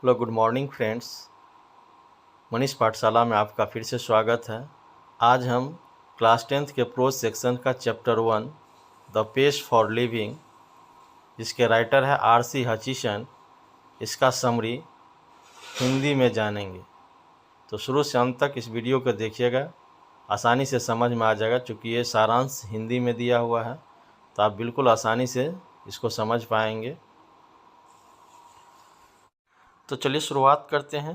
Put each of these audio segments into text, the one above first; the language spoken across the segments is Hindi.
Hello good morning friends. Manish पाठशाला में आपका फिर से स्वागत है। आज हम क्लास 10th के प्रोज सेक्शन का चैप्टर 1 द पेश फॉर लिविंग, जिसके राइटर है आर.सी. हचिसन, इसका समरी हिंदी में जानेंगे। तो शुरू से अंत तक इस वीडियो को देखिएगा, आसानी से समझ में आ जाएगा। चूँकि ये सारांश हिंदी में दिया हुआ है तो आप बिल्कुल आसानी से इसको समझ पाएंगे। तो चलिए शुरुआत करते हैं।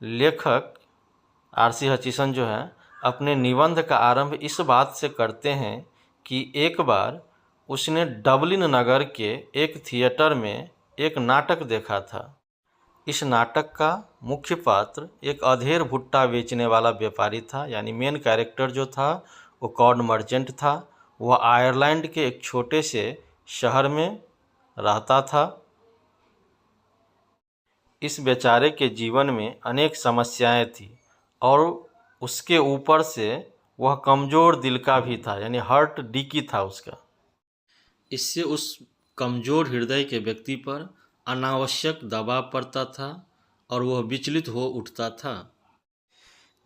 लेखक आर.सी. हचिसन जो है अपने निबंध का आरंभ इस बात से करते हैं कि एक बार उसने डबलिन नगर के एक थिएटर में एक नाटक देखा था। इस नाटक का मुख्य पात्र एक अधेर भुट्टा बेचने वाला व्यापारी था, यानी मेन कैरेक्टर जो था वो कॉर्न मर्चेंट था। वह आयरलैंड के एक छोटे से शहर में रहता था। इस बेचारे के जीवन में अनेक समस्याएं थी और उसके ऊपर से वह कमज़ोर दिल का भी था, यानी हर्ट डिकी था उसका। इससे उस कमज़ोर हृदय के व्यक्ति पर अनावश्यक दबाव पड़ता था और वह विचलित हो उठता था।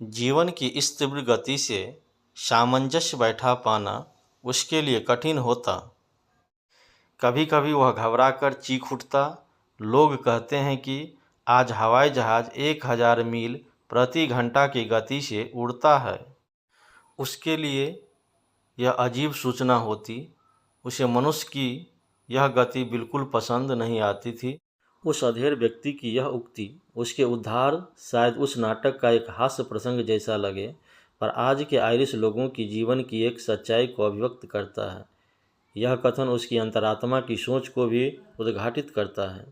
जीवन की इस तीव्र गति से सामंजस्य बैठा पाना उसके लिए कठिन होता। कभी कभी वह घबराकर चीख उठता। लोग कहते हैं कि आज हवाई जहाज़ 1000 मील प्रति घंटा की गति से उड़ता है। उसके लिए यह अजीब सूचना होती। उसे मनुष्य की यह गति बिल्कुल पसंद नहीं आती थी। उस अधेड़ व्यक्ति की यह उक्ति उसके उद्धार शायद उस नाटक का एक हास्य प्रसंग जैसा लगे, पर आज के आयरिश लोगों की जीवन की एक सच्चाई को अभिव्यक्त करता है। यह कथन उसकी अंतरात्मा की सोच को भी उद्घाटित करता है।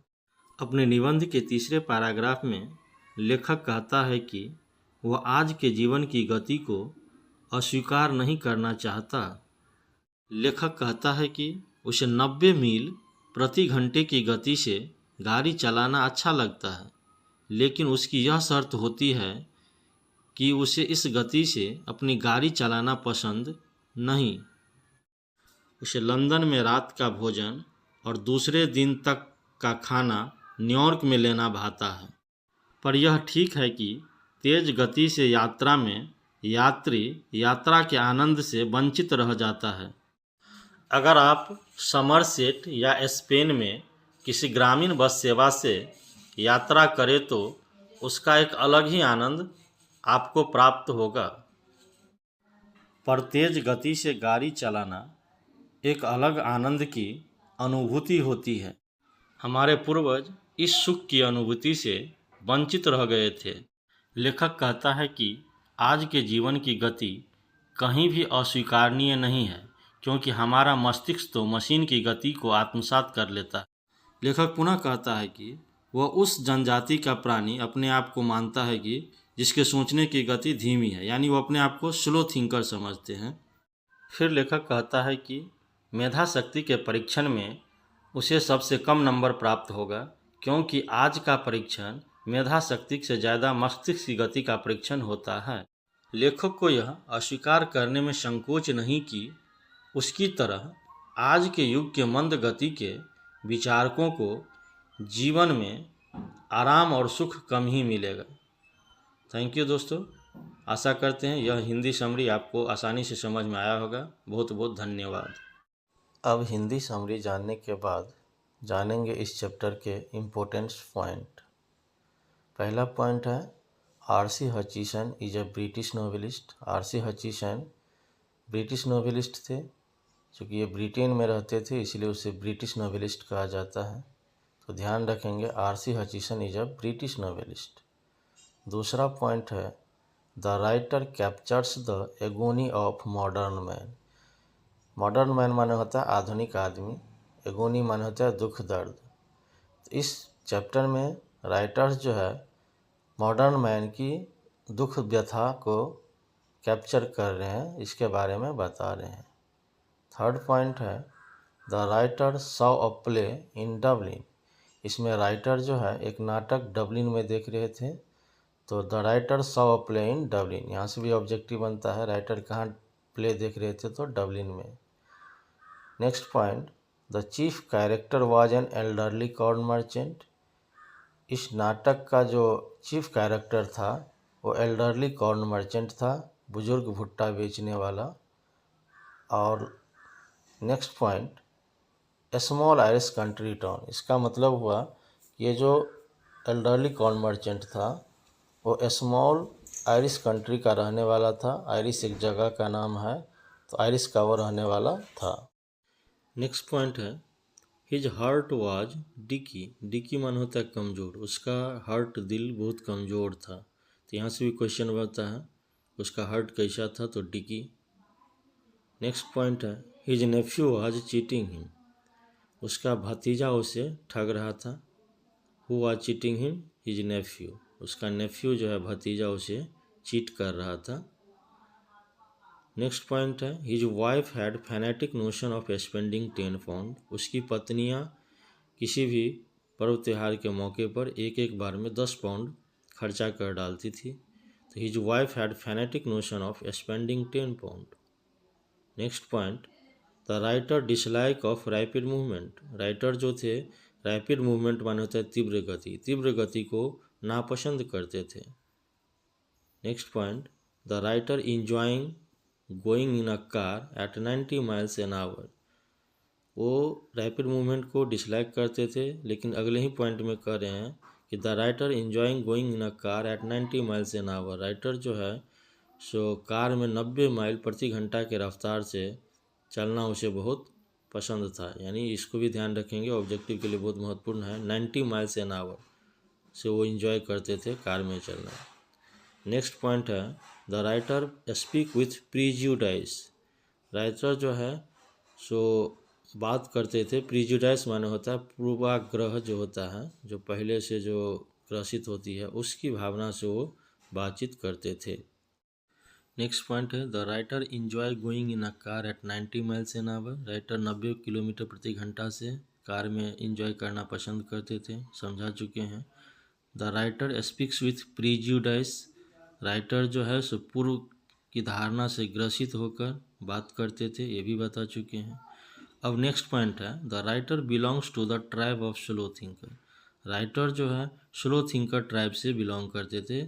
अपने निबंध के तीसरे पैराग्राफ में लेखक कहता है कि वह आज के जीवन की गति को अस्वीकार नहीं करना चाहता। लेखक कहता है कि उसे 90 मील प्रति घंटे की गति से गाड़ी चलाना अच्छा लगता है, लेकिन उसकी यह शर्त होती है कि उसे इस गति से अपनी गाड़ी चलाना पसंद नहीं। उसे लंदन में रात का भोजन और दूसरे दिन तक का खाना न्यूयॉर्क में लेना भाता है। पर यह ठीक है कि तेज गति से यात्रा में यात्री यात्रा के आनंद से वंचित रह जाता है। अगर आप समरसेट या स्पेन में किसी ग्रामीण बस सेवा से यात्रा करें तो उसका एक अलग ही आनंद आपको प्राप्त होगा। पर तेज गति से गाड़ी चलाना एक अलग आनंद की अनुभूति होती है। हमारे पूर्वज इस सुख की अनुभूति से वंचित रह गए थे। लेखक कहता है कि आज के जीवन की गति कहीं भी अस्वीकारनीय नहीं है, क्योंकि हमारा मस्तिष्क तो मशीन की गति को आत्मसात कर लेता है। लेखक पुनः कहता है कि वह उस जनजाति का प्राणी अपने आप को मानता है कि जिसके सोचने की गति धीमी है, यानी वो अपने आप को स्लो थिंकर समझते हैं। फिर लेखक कहता है कि मेधा शक्ति के परीक्षण में उसे सबसे कम नंबर प्राप्त होगा, क्योंकि आज का परीक्षण मेधा शक्ति से ज़्यादा मस्तिष्क की गति का परीक्षण होता है। लेखक को यह अस्वीकार करने में संकोच नहीं कि उसकी तरह आज के युग के मंद गति के विचारकों को जीवन में आराम और सुख कम ही मिलेगा। थैंक यू दोस्तों। आशा करते हैं यह हिंदी समरी आपको आसानी से समझ में आया होगा। बहुत बहुत धन्यवाद। अब हिंदी समरी जानने के बाद जानेंगे इस चैप्टर के इम्पोर्टेंट पॉइंट। पहला पॉइंट है R C. Hutchison is a British novelist. RC. Hutchinson British novelist थे। चूँकि ये ब्रिटेन में रहते थे इसलिए उसे ब्रिटिश नोवेलिस्ट कहा जाता है। तो ध्यान रखेंगे RC. Hutchison is a British novelist. दूसरा पॉइंट है the writer captures the agony of modern man. Modern man माने होता है आधुनिक आदमी, एगोनी माने होता है दुख दर्द। तो इस चैप्टर में राइटर्स जो है मॉडर्न मैन की दुख व्यथा को कैप्चर कर रहे हैं, इसके बारे में बता रहे हैं। थर्ड पॉइंट है the writer saw a play in Dublin. इसमें राइटर जो है एक नाटक डबलिन में देख रहे थे। तो the writer saw a play in Dublin, यहाँ से भी ऑब्जेक्टिव बनता है राइटर कहाँ प्ले देख रहे थे, तो डबलिन में। Next point the chief character was an elderly corn merchant. इस नाटक का जो चीफ कैरेक्टर था वो एल्डरली कॉर्न मर्चेंट था, बुजुर्ग भुट्टा बेचने वाला। और next point, small Irish country town, इसका मतलब हुआ कि ये जो एल्डरली कॉर्न मर्चेंट था वो स्मॉल आयरिश कंट्री का रहने वाला था। आयरिश एक जगह का नाम है, तो आयरिश का वो रहने वाला था। नेक्स्ट पॉइंट है, his heart was dicky. Dicky मान होता है कमज़ोर, उसका हार्ट दिल बहुत कमज़ोर था। तो यहाँ से भी क्वेश्चन बनता है उसका हार्ट कैसा था, तो डिकी। नेक्स्ट पॉइंट है, his nephew was cheating him. उसका भतीजा उसे ठग रहा था। Who was cheating him? His Neiphiu. उसका नेफ्यू जो है भतीजा उसे चीट कर रहा था। नेक्स्ट पॉइंट है, his wife had fanatic notion of spending 10 pound. उसकी पत्नियाँ किसी भी पर्व त्यौहार के मौके पर एक एक बार में 10 पाउंड खर्चा कर डालती थी। तो his wife had fanatic notion of spending 10 pound. Next point, the writer dislike of rapid movement. Writer जो थे रैपिड मूवमेंट माने होता है तीव्र गति को नापसंद करते थे। Next point, the writer enjoying going in a car at 90 miles an our. वो रैपिड मूवमेंट को डिसलाइक करते थे, लेकिन अगले ही पॉइंट में कह रहे हैं कि the writer enjoying going in a car at 90 miles an our. Writer जो है सो कार में 90 माइल प्रति घंटा के रफ्तार से चलना उसे बहुत पसंद था। यानी इसको भी ध्यान रखेंगे, ऑब्जेक्टिव के लिए बहुत महत्वपूर्ण है। 90 माइल्स एन आवर से वो इंजॉय करते थे कार में चलना। नेक्स्ट पॉइंट है, the writer speak with prejudice. Writer जो है सो बात करते थे, प्रीजुडाइस माने होता है पूर्वाग्रह जो होता है, जो पहले से जो ग्रसित होती है उसकी भावना से वो बातचीत करते थे। नेक्स्ट पॉइंट है, the writer enjoy going in a car at 90 miles an our. Writer 90 kilometre प्रति घंटा से कार में इंजॉय करना पसंद करते थे, समझा चुके हैं। The writer speaks with prejudice. Writer जो है सो पूर्व की धारणा से ग्रसित होकर बात करते थे, ये भी बता चुके हैं। अब नेक्स्ट पॉइंट है, the writer belongs to the tribe of slow thinker. Writer जो है स्लो थिंकर ट्राइब से बिलोंग करते थे,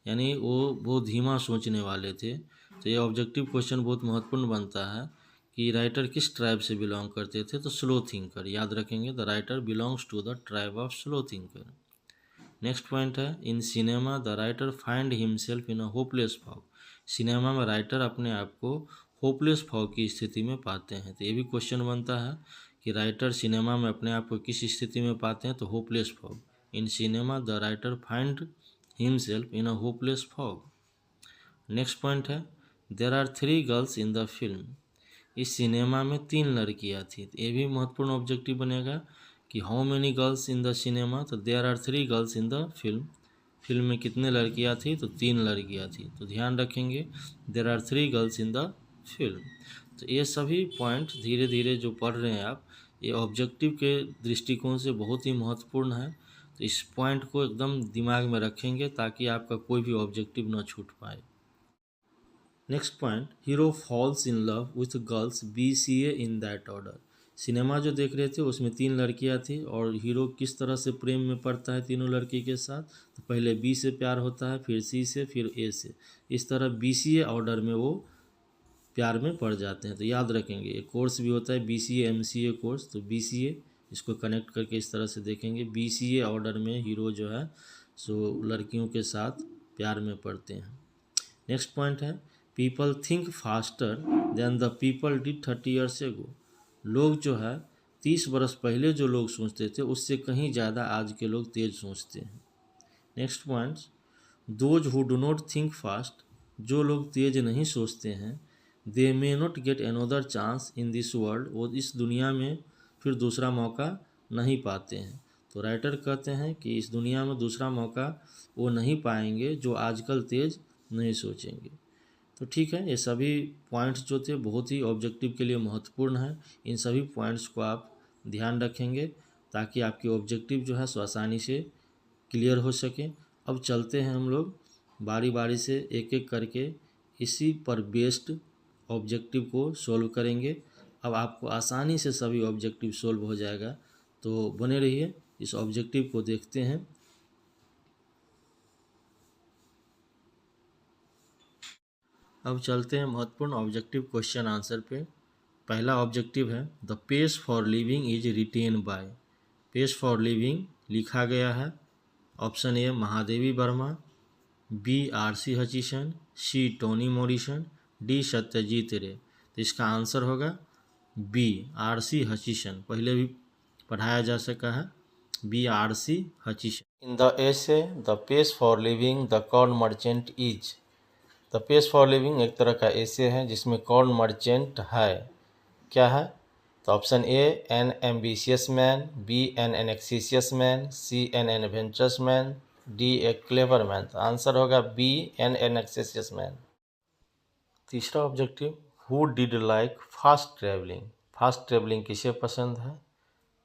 यानी वो बहुत धीमा सोचने वाले थे। तो ये ऑब्जेक्टिव क्वेश्चन बहुत महत्वपूर्ण बनता है कि राइटर किस ट्राइब से बिलोंग करते थे, तो स्लो थिंकर। याद रखेंगे, the writer belongs to the tribe of slow thinker. Next point है, in cinema the writer find himself in a hopeless fog. Cinema में राइटर अपने आप को होपलेस फॉग की स्थिति में पाते हैं। तो ये भी क्वेश्चन बनता है कि राइटर सिनेमा में अपने आप को किस स्थिति में पाते हैं, तो hopeless fog. In cinema the writer find himself in a hopeless fog. Next point है, there are 3 girls in the film. इस सिनेमा में 3 लड़कियां थी। तो ये भी महत्वपूर्ण ऑब्जेक्टिव बनेगा कि how many girls in the cinema, तो there are 3 girls in the film. Film में कितने लड़कियां थी, तो 3 लड़कियां थी। तो ध्यान रखेंगे, there are 3 girls in the film. तो ये सभी पॉइंट धीरे धीरे जो पढ़ रहे हैं आप, ये ऑब्जेक्टिव के दृष्टिकोण से बहुत ही महत्वपूर्ण है। तो इस पॉइंट को एकदम दिमाग में रखेंगे ताकि आपका कोई भी ऑब्जेक्टिव न छूट पाए। Next point, hero falls in love with girls BCA in that order. Cinema जो देख रहे थे उसमें 3 लड़कियां थी और हीरो किस तरह से प्रेम में पड़ता है तीनों लड़की के साथ, तो पहले B से प्यार होता है, फिर C से, फिर A से। इस तरह BCA ऑर्डर में वो प्यार में पड़ जाते हैं। तो याद रखेंगे, एक कोर्स भी होता है BCA MCA कोर्स, तो BCA इसको कनेक्ट करके इस तरह से देखेंगे। BCA ऑर्डर में हीरो जो है सो लड़कियों के साथ प्यार में पड़ते हैं। नेक्स्ट पॉइंट है, people think faster than the people did 30 years ago. लोग जो है 30 बरस पहले जो लोग सोचते थे उससे कहीं ज़्यादा आज के लोग तेज सोचते हैं। Next points, those who do not think fast. जो लोग तेज नहीं सोचते हैं, they may not get another chance in this world. वो इस दुनिया में फिर दूसरा मौका नहीं पाते हैं। तो राइटर कहते हैं कि इस दुनिया में दूसरा मौका वो नहीं पाएंगे जो आजकल तेज नहीं सोचेंगे। तो ठीक है, ये सभी पॉइंट्स जो थे बहुत ही ऑब्जेक्टिव के लिए महत्वपूर्ण है। इन सभी पॉइंट्स को आप ध्यान रखेंगे ताकि आपकी ऑब्जेक्टिव जो है सो आसानी से क्लियर हो सके। अब चलते हैं हम लोग बारी बारी से एक एक करके इसी पर बेस्ड ऑब्जेक्टिव को सॉल्व करेंगे। अब आपको आसानी से सभी ऑब्जेक्टिव सॉल्व हो जाएगा, तो बने रहिए, इस ऑब्जेक्टिव को देखते हैं। अब चलते हैं महत्वपूर्ण ऑब्जेक्टिव क्वेश्चन आंसर पे। पहला ऑब्जेक्टिव है the pace for living is written by. Pace for living लिखा गया है option A Mahadevi Verma, B RC. Hutchinson, C Toni Morrison, D Satyajit Ray. तो इसका आंसर होगा बी आर.सी. हचिसन। पहले भी पढ़ाया जा सका है B RC. Hutchinson. In the essay the pace for living the corn merchant is. The pace for living एक तरह का एसे है जिसमें कॉर्न मर्चेंट है। क्या है? तो option A an ambitious man, B an anxious man, C an adventurous man, D a clever man. तो आंसर होगा बी एन एक्सिशियस मैन। तीसरा objective who did like fast travelling. Fast travelling किसे पसंद है?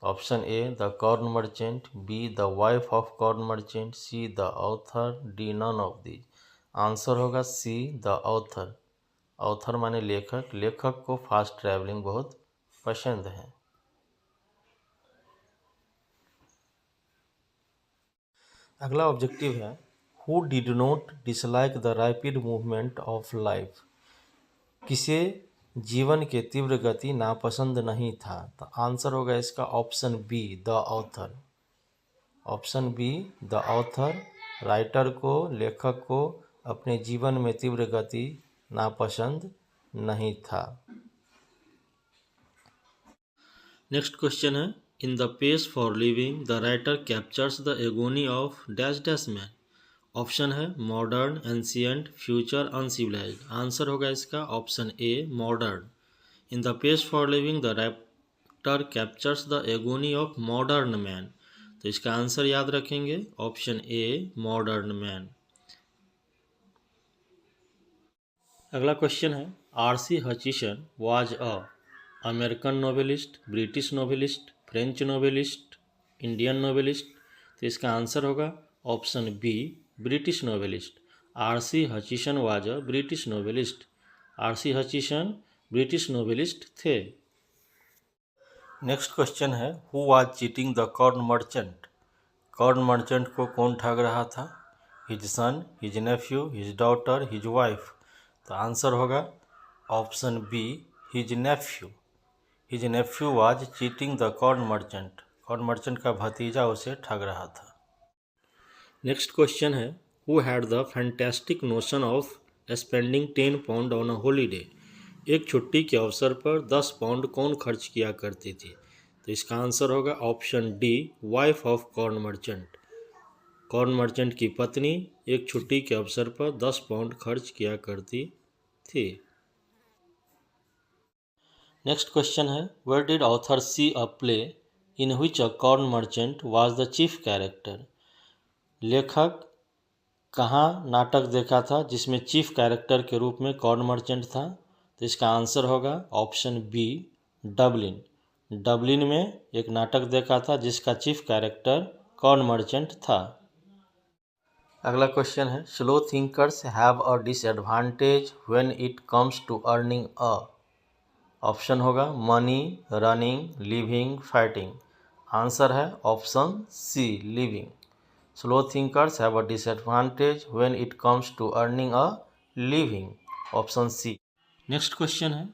Option A the corn merchant, B the wife of corn merchant, C the author, D none of these. Answer होगा सी द ऑथर। ऑथर माने लेखक। लेखक को फास्ट ट्रैवलिंग बहुत पसंद है। अगला ऑब्जेक्टिव है who did not dislike the rapid movement of life. किसे जीवन के तीव्र गति नापसंद नहीं था? तो आंसर होगा इसका option be the author. Option be the author writer को, लेखक को अपने जीवन में तीव्र गति नापसंद नहीं था। नेक्स्ट क्वेश्चन है in the pace for living the writer captures the agony of dash dash man. Option है modern, ancient, future, uncivilized. Answer होगा इसका option A modern. In the pace for living the writer captures the agony of modern man. तो इसका आंसर याद रखेंगे ऑप्शन ए मॉडर्न मैन। अगला क्वेश्चन है R C. Hutchison was a American novelist, British novelist, French novelist, Indian novelist. तो इसका आंसर होगा option B British novelist. RC. Hutchison was a British novelist. RC. Hutchinson British novelist थे। नेक्स्ट क्वेश्चन है who was cheating the corn merchant. Corn merchant को कौन ठग रहा था? His son, his nephew, his daughter, his wife. तो आंसर होगा option B his nephew. His nephew was cheating the corn merchant. Corn merchant का भतीजा उसे ठग रहा था। नेक्स्ट क्वेश्चन है who had the fantastic notion of spending 10 pound on a holiday. एक छुट्टी के अवसर पर 10 पाउंड कौन खर्च किया करती थी? तो इसका आंसर होगा option D wife of corn merchant. Corn merchant की पत्नी एक छुट्टी के अवसर पर 10 पाउंड खर्च किया करती थी। नेक्स्ट क्वेश्चन है where did author see a play in which a corn merchant was the chief character. लेखक कहाँ नाटक देखा था जिसमें चीफ कैरेक्टर के रूप में कॉर्न मर्चेंट था? तो इसका आंसर होगा ऑप्शन बी डबलिन। डबलिन में एक नाटक देखा था जिसका चीफ कैरेक्टर कॉर्न मर्चेंट था। अगला क्वेश्चन है slow thinkers have a disadvantage when it comes to earning a. Option होगा money, running, living, fighting. Answer है option C living. Slow thinkers have a disadvantage when it comes to earning a living. Option C. Next question है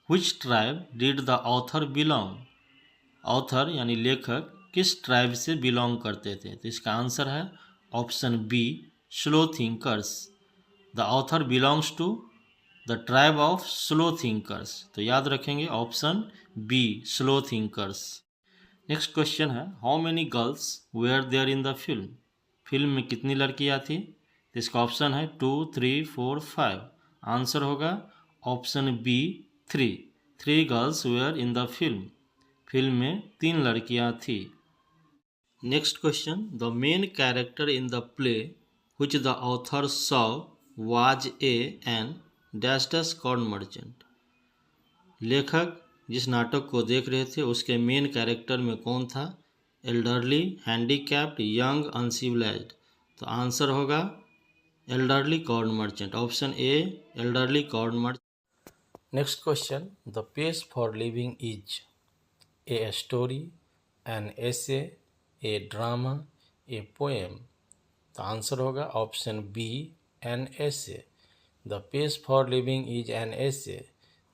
which tribe did the author belong. Author यानी लेखक किस ट्राइब से बिलोंग करते थे? तो इसका आंसर है option B slow thinkers. The author belongs to the tribe of slow thinkers. तो याद रखेंगे option B slow thinkers. Next question है how many girls were there in the film. Film में कितनी लड़कियां थी? तो इसका ऑप्शन है 2, 3, 4, 5। आंसर होगा option B 3। 3 girls were in the film. Film में 3 लड़कियां थी। Next question the main character in the play which the author saw was a an dash dash corn merchant. लेखक जिस नाटक को देख रहे थे उसके मेन कैरेक्टर में कौन था? Elderly, handicapped, young, uncivilised. तो आंसर होगा elderly corn merchant. Option A elderly corn merchant. Next question the pace for living is a story, an essay, a drama, a poem. तो आंसर होगा option B an essay. The pace for living is an essay.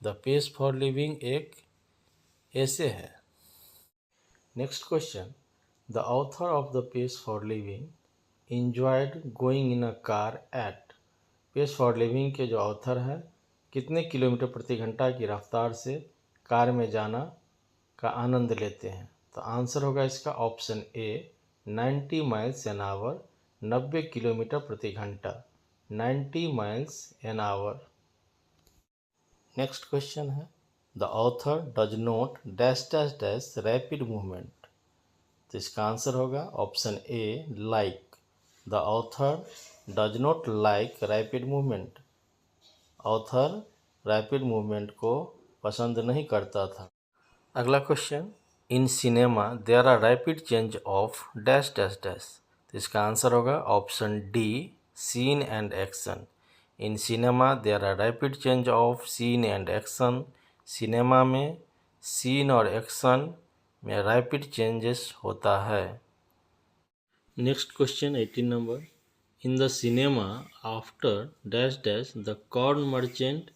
The pace for living एक एसे है। Next question, the author of the pace for living enjoyed going in a car eight. Pace for living के जो ऑथर हैं कितने किलोमीटर प्रति घंटा की रफ्तार से कार में जाना का आनंद लेते हैं? तो आंसर होगा इसका option A 90 miles an hour, 90 kilometre प्रति घंटा, 90 miles an hour. Next question है, the author does not dash dash dash rapid movement. तो इसका आंसर होगा option A like. The author does not like rapid movement. Author rapid movement को पसंद नहीं करता था। अगला question, in cinema there are rapid change of dash dash dash. तो इसका आंसर होगा option D scene and action. In cinema there are rapid change of scene and action. Cinema में सीन और एक्शन में रैपिड चेंजेस होता है। Next question 18 number, in the cinema after dash dash the corn merchant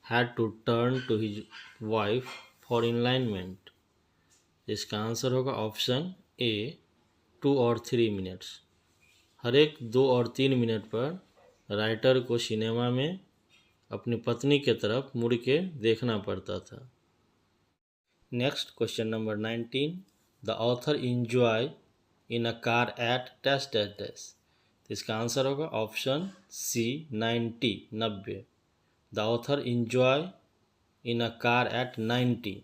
had to turn to his wife for enlightenment। इसका आंसर होगा ऑप्शन ए 2 और 3 मिनट्स। हर एक 2 और 3 मिनट पर राइटर को सिनेमा में अपनी पत्नी के तरफ मुड़ के देखना पड़ता था। Next question number 19, the author enjoy in a car at dash dash dash. इसका आंसर होगा option C 90। The author enjoy in a car at 90।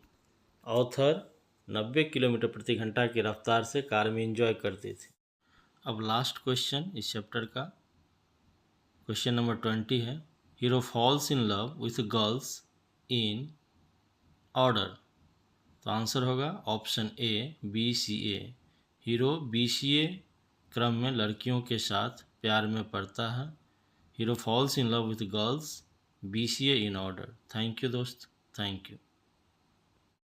Author 90 kilometre प्रति घंटा की रफ्तार से कार में इंजॉय करते थे। अब लास्ट क्वेश्चन इस चैप्टर का क्वेश्चन नंबर 20 है, hero falls in love with girls in order. तो आंसर होगा ऑप्शन ए BCA। हीरो BCA क्रम में लड़कियों के साथ प्यार में पड़ता है। Hero falls in love with girls BCA in order. Thank you दोस्त, थैंक यू।